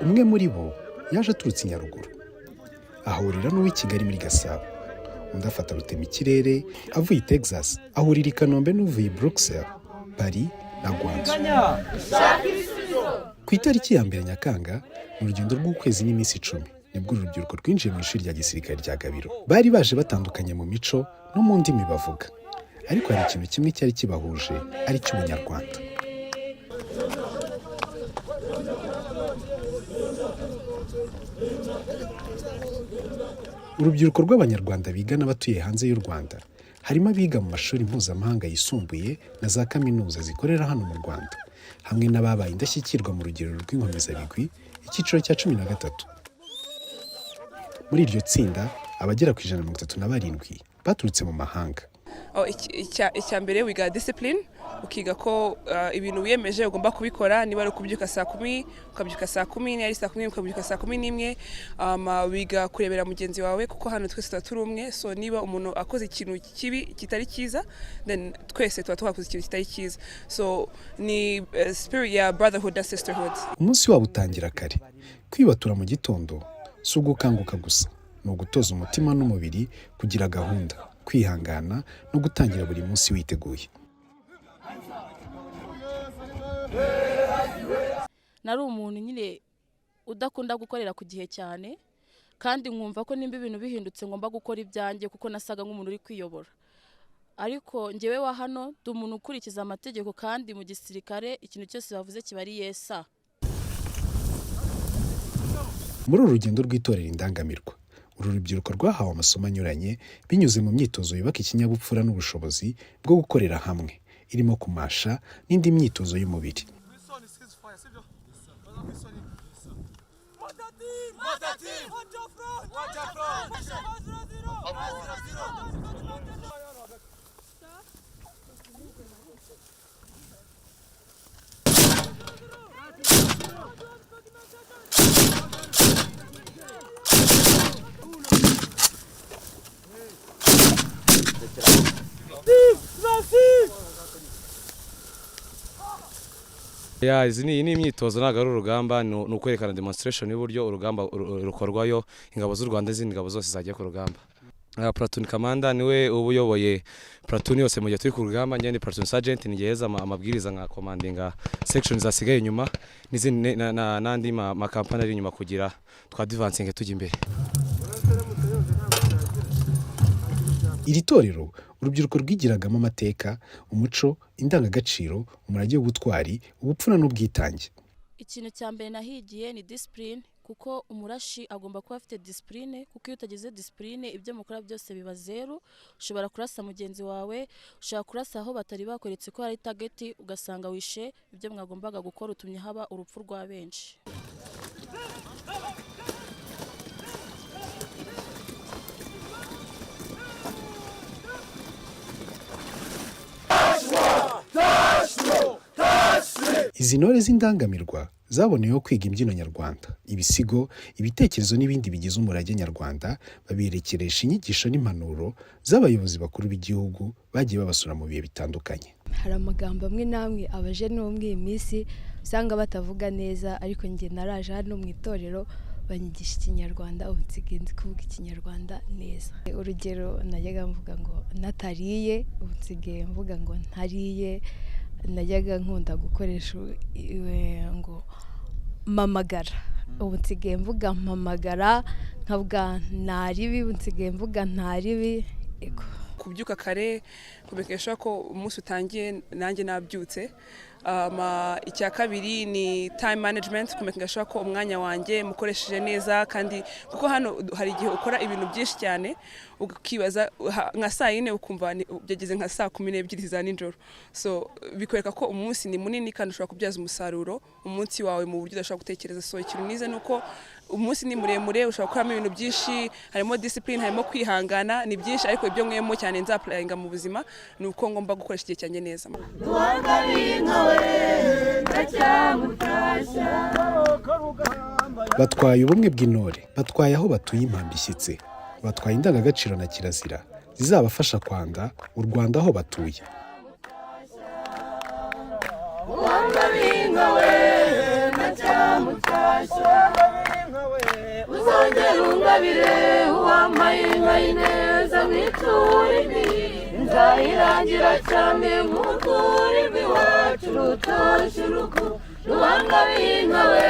umwe muri bo yaje aturutse i Nyaruguru ahurira n'uw'i Kigali muri Gasabo, undi afata rutema ikirere avuye i Texas, ahurira i Kanombe n'uvuye i Bruxelles, Paris na Guangzhou. Ku itariki ya mbere Nyakanga mu rugendo rw'ukwezi n'iminsi 10 nibwo urubyiruko rwinjiye mu ishuri rya gisirikare rya Gabiro. Bari baje batandukanye mu mico no mu ndimi bavuga, ariko hari ikintu kimwe cyari kibahuje, ari cy'Umunyarwanda. Urubyiruko rw'Abanyarwanda biga n'abatuye hanze y'u Rwanda harimo abiga mu mashuri mpuzamahanga yisumbuye na za kaminuza zikorera hano mu Rwanda, hamwe n'ababaye indashyikirwa mu rugero rw'inkomezabigwi icyiciro cya 13. Muri iryo tsinda abagera ku 137 baturutse mu mahanga. Icya mbere wiga discipline, ukiga ko ibintu wiyemeje ugomba kubikora, niba ari ukubyuka saa 10 ukabyuka saa 10, ari saa 10 ukabyuka saa 11. Wiga kurebera mugenzi wawe kuko hano twese turi umwe, so niba umuntu akoze ikintu kibi kitari cyiza, then twese twakoze ikintu kitari cyiza. So ni spirit ya brotherhood and sisterhood. Umunsi wabo utangira kare, kwibatura mu gitondo si ugukanguka gusa, ni ugutoza umutima n'umubiri kugira gahunda, kwihangana no gutangira buri munsi witeguye. Nari umuntu nyine udakunda gukorera ku gihe cyane, kandi nkumva ko nimba ibintu bihindutse ngomba gukora ibyanjye kuko nasaga nk'umuntu uri kwiyobora. Ariko njyewe wa hano ndi umuntu ukurikiza amategeko, kandi mu gisirikare ikintu cyose bavuze kiba ari yesa. Muri uru rugendo rw'itorero Indangamirwa, uru rubyiruko rwahawe amasomo anyuranye binyuze mu myitozo yubaka ikinyabupfura n'ubushobozi bwo gukorera hamwe, irimo kumasha n'indi myitozo y'umubiri. Izi ni imyitozo ntabwo ari urugamba, ni ukwerekana demonstration y'uburyo urugamba rukorwayo, ingabo z'u Rwanda n'izindi ngabo zose zagiye ku rugamba. Platoon commander niwe uba uyoboye platoon yose mu gihe turi ku rugamba, njye ni platoon sergeant, nigeza amabwiriza nka commandinga section zasigaye inyuma n'izindi n'andi makampani ari inyuma kugira twa advancing tujya imbere. Iri torero urubyiruko rwigiragamo amateka, umuco, indangagaciro, umurage w'ubutwari, ubupfura n'ubwitange. Ikintu cya mbere nahigiye ni discipline, kuko umurashi agomba kuba afite discipline, kuko iyo utagize discipline ibyo mukora byose biba zero. Ushobora kurasa mugenzi wawe, ushobora kurasa aho batari bakweretse ko hari target, ugasanga wishe ibyo mwagombaga gukora, utumye haba urupfu rwa benshi. Izi ntore z'Indangamirwa zaboneyeho kwiga imbyino nyarwanda, ibisigo, ibitekerezo n'ibindi bigize umurage nyarwanda, babirekeresha inyigisho n'impanuro z'abayobozi bakuru b'igihugu bagiye babasura mu bihe bitandukanye. Hari amagambo amwe namwe abaje no mu minsi usanga batavuga neza, ariko njye naraje hano mu itorero banyigisha Ikinyarwanda, ubu nsigaye nzi kuvuga Ikinyarwanda neza. Urugero najyaga mvuga ngo natariye, ubu nsigaye mvuga ngo ntariye. Najyaga nkunda gukoresha ngo mamagara, ubu nsigaye mvuga mpamagara, nkavuga ntaribi, ubu nsigaye mvuga ntaribi. Kubyuka kare kumekesha ko umunsi utangiye nanjye nabyutse. Icya kabiri ni time management, kumekesha ko umwanya wanjye mukoresheje neza, kandi kuko hano hari igihe ukora ibintu byinshi cyane ukibaza nka saa 4 ukumva byageze nka saa 12 za nijoro. So bikwereka ko umunsi ni munini kandi ushobora kubyaza umusaruro umunsi wawe mu buryo udashobora gutekereza. So ikintu nize nuko umunsi ni muremure, ushobora gukoramo ibintu byinshi, harimo discipline, harimo kwihangana, ni byinshi, ariko ibyo mwemo cyane nzaplayinga mu buzima ni uko ngomba gukoresha igihe cyanjye neza. Batwaye ubumwe bw'intore, batwaye aho batuye impambi ishyitse, batwaye indangagaciro na kirazira zizabafasha kwanga u Rwanda aho batuye. uwangabinka we ndacyamutasha uzongera ungabire uwambaye inka y'ineza mw'icurimi nzayirangira cyane nk'urwuri rw'iwacu rutoshye urugo ruwangabinka we